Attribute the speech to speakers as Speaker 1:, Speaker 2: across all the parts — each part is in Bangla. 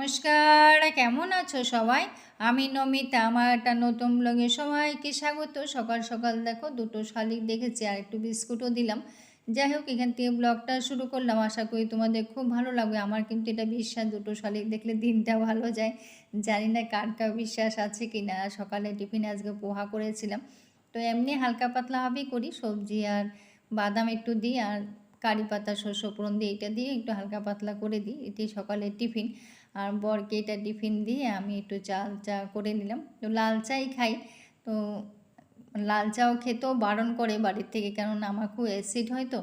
Speaker 1: নমস্কার, কেমন আছো সবাই? আমি নমিতা, আমার একটা নতুন ব্লগে সবাইকে স্বাগত। সকাল সকাল দেখো দুটো শালিক দেখেছি আর একটু বিস্কুটও দিলাম। যাই হোক, এখান থেকে ব্লগটা শুরু করলাম। আশা করি তোমাদের খুব ভালো লাগবে। আমার কিন্তু এটা বিশ্বাস, দুটো শালিক দেখলে দিনটা ভালো যায়। জানি না কার কার বিশ্বাস আছে কি না। সকালে টিফিনে আজকে পোহা করেছিলাম, তো এমনি হালকা পাতলাভাবেই করি, সবজি আর বাদাম একটু দিই আর কারি পাতা শস্য ফোড়ন দিয়ে এটা দিয়ে একটু হালকা পাতলা করে দিই। এটি সকালের টিফিন। আর বরকে এটা টিফিন দিয়ে আমি একটু চা করে নিলাম। তো লাল চাই খাই। তো লাল চাও খেতেও বারণ করে বাড়ির থেকে, কেননা আমার খুব অ্যাসিড হয়, তো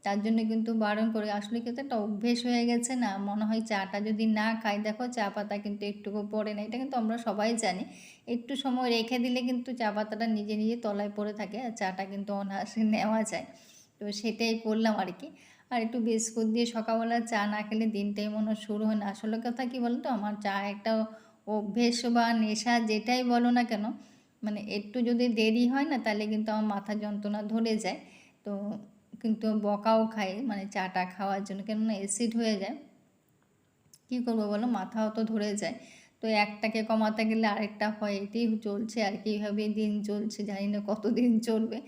Speaker 1: তার জন্য কিন্তু বারণ করে। আসলে কিন্তু একটা অভ্যেস হয়ে গেছে না, মনে হয় চাটা যদি না খাই, দেখো চা পাতা কিন্তু একটুকু পড়ে না, এটা কিন্তু আমরা সবাই জানি। একটু সময় রেখে দিলে কিন্তু চা পাতাটা নিজে নিজে তলায় পড়ে থাকে আর চাটা কিন্তু অনায়াসে নেওয়া যায়। তো সেটাই করলাম আর কি। আর একটু বিস্কুট দিয়ে সকালবেলা চা না খেলে দিনটাই মনে হয় শুরু হয় না। আসলে কথা কী বলো তো, আমার চা একটা অভ্যেস বা নেশা যেটাই বলো না কেন, মানে একটু যদি দেরি হয় না তাহলে কিন্তু আমার মাথা যন্ত্রণা ধরে যায়। তো কিন্তু বকাও খাই মানে চাটা খাওয়ার জন্য, কেননা অ্যাসিড হয়ে যায়। কী করবো বলো, মাথাও তো ধরে যায়। তো একটাকে কমাতে গেলে আরেকটা হয়, এটাই চলছে আর কি। এইভাবেই দিন চলছে, জানি না কতদিন চলবে।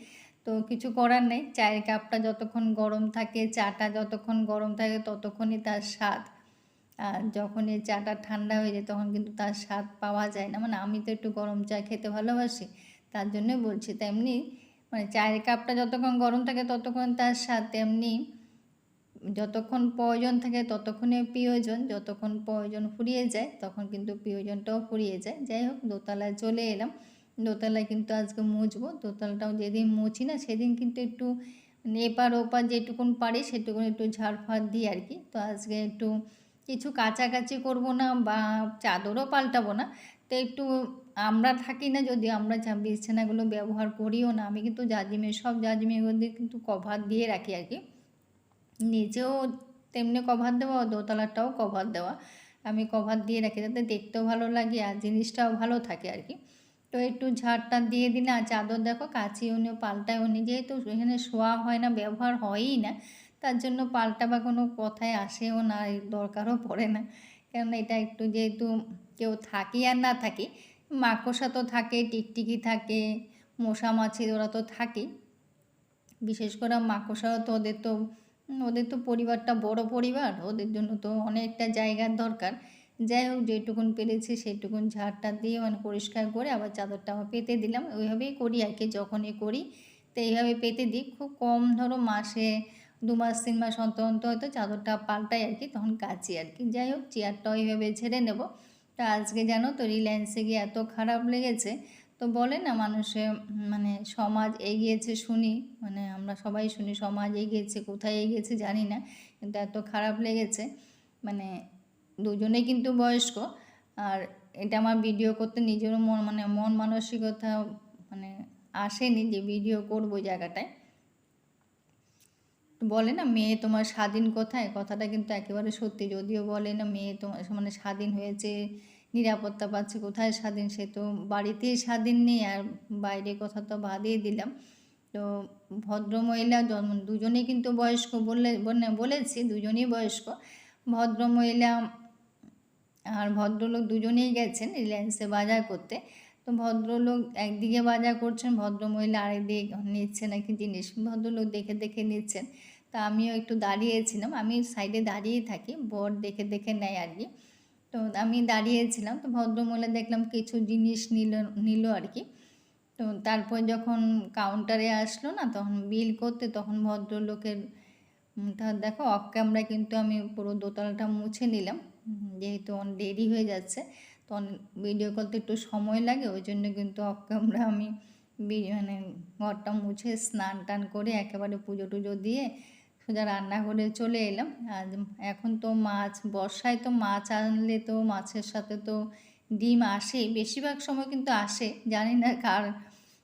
Speaker 1: তো কিছু করার নেই, চায়ের কাপটা যতক্ষণ গরম থাকে, চাটা যতক্ষণ গরম থাকে ততক্ষণই তার স্বাদ। আর যখন এই চাটা ঠান্ডা হয়ে যায় তখন কিন্তু তার স্বাদ পাওয়া যায় না। মানে আমি তো একটু গরম চা খেতে ভালোবাসি, তার জন্যই বলছি। তেমনি মানে চায়ের কাপটা যতক্ষণ গরম থাকে ততক্ষণ তার স্বাদ, তেমনি যতক্ষণ প্রয়োজন থাকে ততক্ষণে প্রিয়জন, যতক্ষণ প্রয়োজন ফুরিয়ে যায় তখন কিন্তু প্রিয়জনটাও ফুরিয়ে যায়। যাই হোক, দোতলায় চলে এলাম। দোতলায় কিন্তু আজকে মুছবো। দোতলাটাও যেদিন মুছি না সেদিন কিন্তু একটু এপার ওপার যেটুকুন পারি সেটুকুন একটু ঝাড়ফাড় দিই আর কি। তো আজকে একটু কিছু কাচাকাচি করব না বা চাদরও পাল্টাবো না। তো একটু, আমরা থাকি না যদিও, আমরা বিছানাগুলো ব্যবহার করিও না। আমি কিন্তু জাজিমের সব জাজিমের দিয়ে কিন্তু কভার দিয়ে রাখি আর কি। নিচেও তেমনি কভার দেওয়া, দোতলাটাও কভার দেওয়া। আমি কভার দিয়ে রাখি যাতে দেখতেও ভালো লাগে আর জিনিসটাও ভালো থাকে আর কি। তো একটু ঝাড়টা দিয়ে দিলে, আর চাদর দেখো কাচিও নি পাল্টায়ও নি, যেহেতু এখানে শোয়া হয় না, ব্যবহার হয়ই না, তার জন্য পাল্টা বা কোনো কথায় আসেও না, দরকারও পড়ে না। কেননা এটা একটু যেহেতু কেউ থাকি আর না থাকি, মাকড়সা তো থাকে, টিকটিকি থাকে, মশা মাছি ওরা তো থাকেই। বিশেষ করে মাকড়সাও তো, ওদের তো পরিবারটা বড় পরিবার, ওদের জন্য তো অনেকটা জায়গার দরকার। যাই হোক, যেটুকুন পেরেছি সেটুকুন ঝাড়টা দিয়ে মানে পরিষ্কার করে আবার চাদরটা আবার পেতে দিলাম। ওইভাবেই করি আর কি, যখনই করি তো এইভাবে পেতে দিই। খুব কম, ধরো মাসে 2 মাস 3 মাস অন্তর অন্তর হয়তো চাদরটা পাল্টাই আর কি, তখন কাচি আর কি। যাই হোক, চেয়ারটা ওইভাবে ঝেড়ে নেব। তা আজকে জানো তো রিলায়েন্সে গিয়ে এত খারাপ লেগেছে। তো বলে না মানুষে, মানে সমাজ এগিয়েছে শুনি, মানে আমরা সবাই শুনি সমাজ এগিয়েছে, কোথায় এগিয়েছে জানি না, কিন্তু এত খারাপ লেগেছে। মানে দুজনেই কিন্তু বয়স্ক। আর এটা আমার ভিডিও করতে নিজেরও মন মানসিকতা মানে আসেনি যে ভিডিও করবো জায়গাটায়। বলে না মেয়ে তোমার স্বাধীন কোথায়, কথাটা কিন্তু একেবারে সত্যি। যদিও বলে না মেয়ে তোমার মানে স্বাধীন হয়েছে, নিরাপত্তা পাচ্ছে, কোথায় স্বাধীন, সে তো বাড়িতেই স্বাধীন নেই, আর বাইরে কথা তো বাদই দিলাম। তো ভদ্রমহিলা দুজনেই কিন্তু বয়স্ক, বলেছি দুজনেই বয়স্ক। ভদ্রমহিলা আর ভদ্রলোক দুজনেই গেছেন রিলায়েন্সে বাজার করতে। তো ভদ্রলোক একদিকে বাজার করছেন, ভদ্রমহিলা আরেকদিকে নিচ্ছে নাকি জিনিস, ভদ্রলোক দেখে দেখে নিচ্ছেন। তা আমিও একটু দাঁড়িয়েছিলাম, আমি সাইডে দাঁড়িয়েই থাকি, বর দেখে দেখে নেয় আর কি। তো আমি দাঁড়িয়েছিলাম, তো ভদ্রমহিলা দেখলাম কিছু জিনিস নিল আর কি। তো তারপর যখন কাউন্টারে আসলো না তখন বিল করতে, তখন ভদ্রলোকের তা দেখো অফ ক্যামেরায় কিন্তু আমি পুরো দোতলাটা মুছে নিলাম, যেহেতু অনেক দেরি হয়ে যাচ্ছে। তো ভিডিও করতে একটু সময় লাগে, ওই জন্য কিন্তু অফ ক্যামেরা আমি মানে ঘরটা মুছে স্নান টান করে একেবারে পুজো টুজো দিয়ে সোজা রান্নাঘরে চলে এলাম। আর এখন তো মাছ, বর্ষায় তো মাছ আনলে তো মাছের সাথে তো ডিম আসে, বেশিরভাগ সময় কিন্তু আসে, জানি না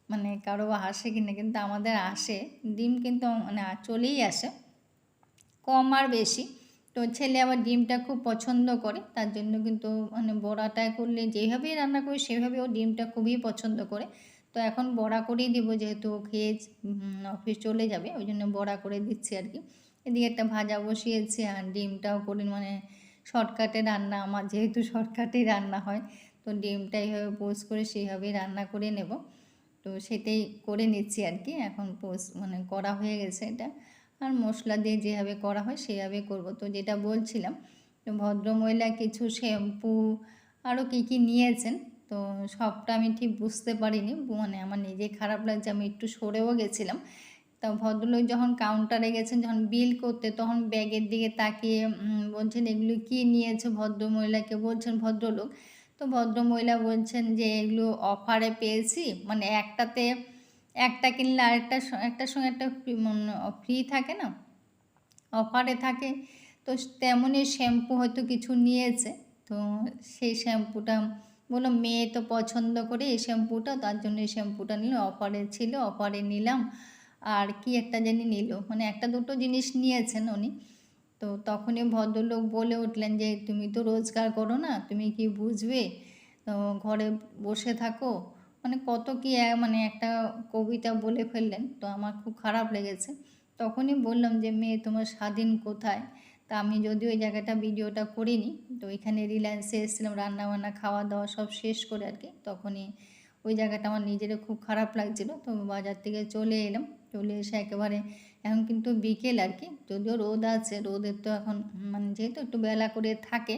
Speaker 1: মানে কারো আসে কিনা, কিন্তু আমাদের আসে ডিম, কিন্তু মানে চলেই আসে, কম আর বেশি। তো ছেলে আবার ডিমটা খুব পছন্দ করে, তার জন্য কিন্তু মানে বড়াটা করলে যেভাবেই রান্না করি সেভাবে ও ডিমটা খুবই পছন্দ করে। তো এখন বড়া করেই দিব, যেহেতু ও খেয়ে অফিস চলে যাবে, ওই জন্য বড়া করে দিচ্ছি আর কি। এদিকে একটা ভাজা বসিয়েছি আর ডিমটাও করে মানে শর্টকাটে রান্না, আমার যেহেতু শর্টকাটেই রান্না হয়, তো ডিমটা এইভাবে পোস্ট করে সেইভাবেই রান্না করে নেব। তো সেটাই করে নিচ্ছি আর কি। এখন মানে করা হয়ে গেছে এটা। আর মশলা দিয়ে যেভাবে করা হয় সেভাবে করব। তো যেটা বলছিলাম, তো ভদ্রমহিলা কিছু শ্যাম্পু আরও কী কী নিয়েছেন, তো সবটা আমি ঠিক বুঝতে পারিনি। মানে আমার নিজেই খারাপ লাগছে, আমি একটু সরেও গেছিলাম। তা ভদ্রলোক যখন কাউন্টারে গেছেন, যখন বিল করতে, তখন ব্যাগের দিকে তাকিয়ে বলছেন, এগুলো কী নিয়েছো? ভদ্রমহিলাকে বলছেন ভদ্রলোক। তো ভদ্রমহিলা বলছেন যে, এগুলো অফারে পেয়েছি, মানে একটাতে একটা কিনলে আরেকটার একটার সঙ্গে একটা ফ্রি থাকে না, অফারে থাকে। তো তেমনই শ্যাম্পু হয়তো কিছু নিয়েছে। তো সেই শ্যাম্পুটা বললাম, মেয়ে তো পছন্দ করে এই শ্যাম্পুটা, তার জন্য এই শ্যাম্পুটা নিল, অফারে ছিল, অফারে নিলাম। আর কি একটা জানি নিল, মানে একটা দুটো জিনিস নিয়েছেন উনি। তো তখনই ভদ্রলোক বলে উঠলেন যে, তুমি তো রোজগার করো না, তুমি কি বুঝবে, তো ঘরে বসে থাকো, মানে কত কি মানে একটা কবিতা বলে ফেললেন। তো আমার খুব খারাপ লেগেছে। তখনই বললাম যে, মেয়ে তোমার স্বাধীন কোথায়? তা আমি যদিও ওই জায়গাটা ভিডিওটা করিনি, তো এখানে রিলায়েন্সে এসেছিলাম রান্নাবান্না খাওয়া দাওয়া সব শেষ করে আর কি। তখনই ওই জায়গাটা আমার নিজেরও খুব খারাপ লাগছিল। তো বাজার থেকে চলে এলাম, চলে এসে একেবারে এখন কিন্তু বিকেল আর কি, যদিও রোদ আছে, রোদের তো এখন মানে যেহেতু একটু বেলা করে থাকে,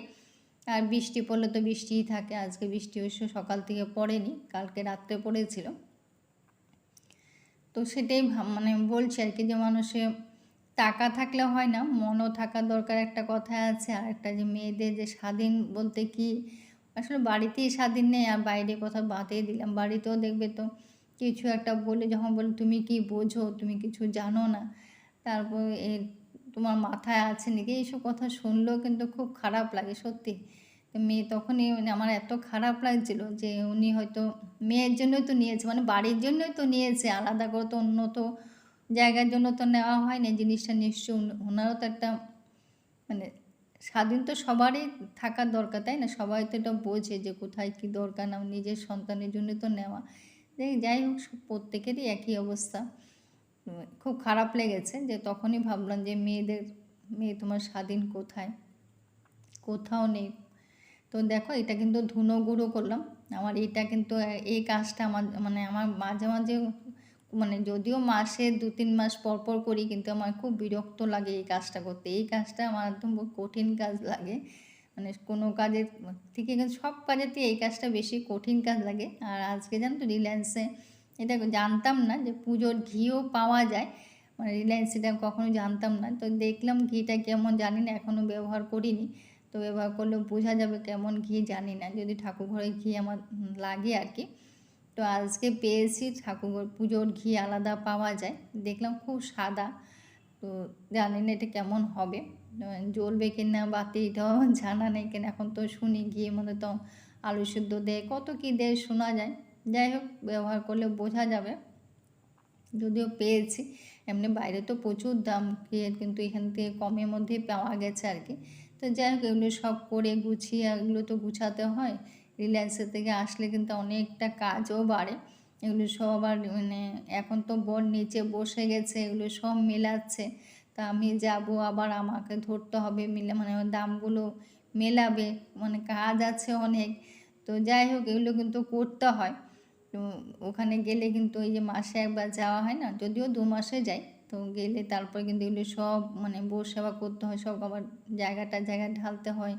Speaker 1: আর বৃষ্টি পড়লে তো বৃষ্টিই থাকে। আজকে বৃষ্টি অবশ্য সকাল থেকে পড়েনি, কালকে রাত্রে পড়েছিল। তো সেটাই মানে বলছি আর কি, যে মানুষে টাকা থাকলে হয় না, মনও থাকা দরকার, একটা কথা আছে। আর একটা যে মেয়েদের যে স্বাধীন বলতে কি, আসলে বাড়িতেই স্বাধীন নেই, আর বাইরে কথা বাদই দিলাম, বাড়িতেও দেখবে তো কিছু একটা বলে, যখন বলে তুমি কি বোঝো, তুমি কিছু জানো না, তারপর তোমার মাথায় আছে নাকি, এইসব কথা শুনলেও কিন্তু খুব খারাপ লাগে সত্যি। তো মেয়ে তখনই মানে আমার এত খারাপ লাগছিল যে, উনি হয়তো মেয়ের জন্যই তো নিয়েছে, মানে বাড়ির জন্যই তো নিয়েছে, আলাদা করে তো অন্য তো জায়গার জন্য তো নেওয়া হয়নি জিনিসটা। নিশ্চয়ই ওনারও তো একটা মানে স্বাধীন তো সবারই থাকার দরকার, তাই না? সবাই তো এটা বোঝে যে কোথায় কী দরকার, না নিজের সন্তানের জন্য তো নেওয়া। যাই হোক, প্রত্যেকেরই একই অবস্থা। খুব খারাপ লেগেছে, যে তখনই ভাবলাম যে মেয়ে তোমার স্বাধীন কোথায়? কোথাও নেই। তো দেখো, এটা কিন্তু ধুনো গুঁড়ো করলাম। আমার এটা কিন্তু এই কাজটা আমার মানে আমার মাঝে মাঝে মানে যদিও মাসে 2-3 মাস পর পর করি, কিন্তু আমার খুব বিরক্ত লাগে এই কাজটা করতে। এই কাজটা আমার একদম কঠিন কাজ লাগে। মানে কোনো কাজের থেকে কিন্তু সব কাজেতে এই কাজটা বেশি কঠিন কাজ লাগে। আর আজকে জানো তো, রিলায়েন্সে এটা জানতাম না যে পুজোর ঘিও পাওয়া যায়। মানে রিলায়েন্স, এটা কখনো জানতাম না। তো দেখলাম ঘিটা কেমন জানি না, এখনও ব্যবহার করিনি। তো ব্যবহার করলেও বোঝা যাবে কেমন ঘি, জানি না, যদি ঠাকুর ঘরে ঘি আমার লাগে আর কি। তো আজকে পেয়েছি, ঠাকুর পুজোর ঘি আলাদা পাওয়া যায়, দেখলাম খুব সাদা। তো জানি না এটা কেমন হবে, জ্বলবে কিনা, বাতি এটাও জানা নেই কিনা। এখন তো শুনি ঘিয়ের মধ্যে তো আলু সিদ্ধ দেয়, কত কী দেয় শোনা যায়। যাই হোক, ব্যবহার করলে বোঝা যাবে। যদিও পেয়েছি, এমনি বাইরে তো প্রচুর দাম ঘিয়ের, কিন্তু এখান থেকে কমের মধ্যেই পাওয়া গেছে আর কি। তো যাই হোক, এগুলো সব করে গুছিয়ে, এগুলো তো গুছাতে হয়। রিলায়েন্সের থেকে আসলে কিন্তু অনেকটা কাজও বাড়ে। এগুলো সব আবার মানে এখন তো বর নিচে বসে গেছে, এগুলো সব মেলাচ্ছে। তা আমি যাব, আবার আমাকে ধরতে হবে, মানে দামগুলো মেলাবে, মানে কাজ আছে অনেক। তো যাই হোক, এগুলো কিন্তু করতে হয়। তো ওখানে গেলে কিন্তু এই যে মাসে একবার যাওয়া হয় না, যদিও 2 মাসে যাই। তো গেলে তারপরে কিন্তু এগুলো সব মানে বউ সেবা করতে হয়, সব আবার জায়গায় ঢালতে হয়,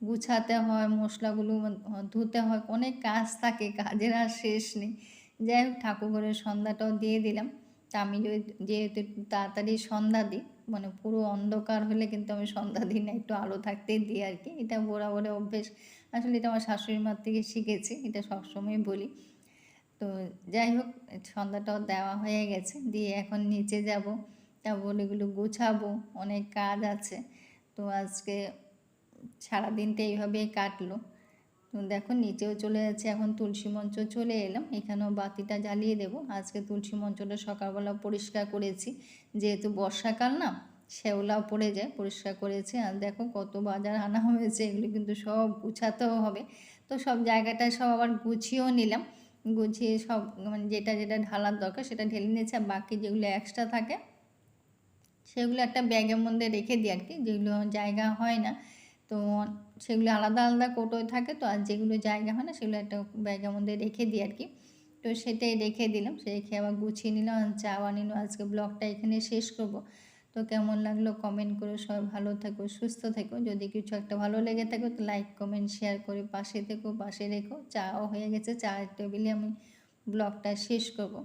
Speaker 1: গুছাতে হয়, মশলাগুলো ধুতে হয়, অনেক কাজ থাকে, কাজের আর শেষ নেই। যাই হোক, ঠাকুরঘরের সন্ধ্যাটাও দিয়ে দিলাম। তা আমি যেহেতু একটু তাড়াতাড়ি সন্ধ্যা দিই, মানে পুরো অন্ধকার হলে কিন্তু আমি সন্ধ্যা দিই না, একটু আলো থাকতেই দিই আর কি। এটা বরাবরের অভ্যেস। আসলে এটা আমার শাশুড়ি মার থেকে শিখেছি, এটা সবসময় বলি। তো যাই হোক, সন্ধ্যাটাও দেওয়া হয়ে গেছে, দিয়ে এখন নিচে যাব, তারপর এগুলো গুছাবো, অনেক কাজ আছে। তো আজকে সারাদিনটা এইভাবেই কাটলো। তো দেখো, নিচেও চলে যাচ্ছে, এখন তুলসী মঞ্চ চলে এলাম, এখানেও বাতিটা জ্বালিয়ে দেব। আজকে তুলসী মঞ্চটা সকালবেলা পরিষ্কার করেছি, যেহেতু বর্ষাকাল না, শ্যাওলাও পড়ে যায়, পরিষ্কার করেছি। আর দেখো কত বাজার আনা হয়েছে, এগুলো কিন্তু সব গুছাতেও হবে। তো সব জায়গাটা সব আবার গুছিয়েও নিলাম, গুছিয়ে সব মানে যেটা যেটা ঢালার দরকার সেটা ঢেলে নিয়েছি। আর বাকি যেগুলো এক্সট্রা থাকে সেগুলো একটা ব্যাগের মধ্যে রেখে দিই আর কি, যেগুলো জায়গা হয় না। তো সেগুলো আলাদা আলাদা কৌটোয় থাকে, তো আর যেগুলো জায়গা হয় না সেগুলো একটা ব্যাগের মধ্যে রেখে দিই আর কি। তো সেটাই রেখে দিলাম, সে রেখে আবার গুছিয়ে নিলাম, চা বানিয়ে আজকে ব্লগটা এখানে শেষ করব। তো কেমন লাগলো কমেন্ট করে, সবাই ভালো থেকো, সুস্থ থেকো। যদি কিছু একটা ভালো লেগে থাকে তো লাইক কমেন্ট শেয়ার করে পাশে থেকো, পাশে রেখো। চাও হয়ে গেছে, চায়ের টেবিলে আমি ব্লগটা শেষ করব।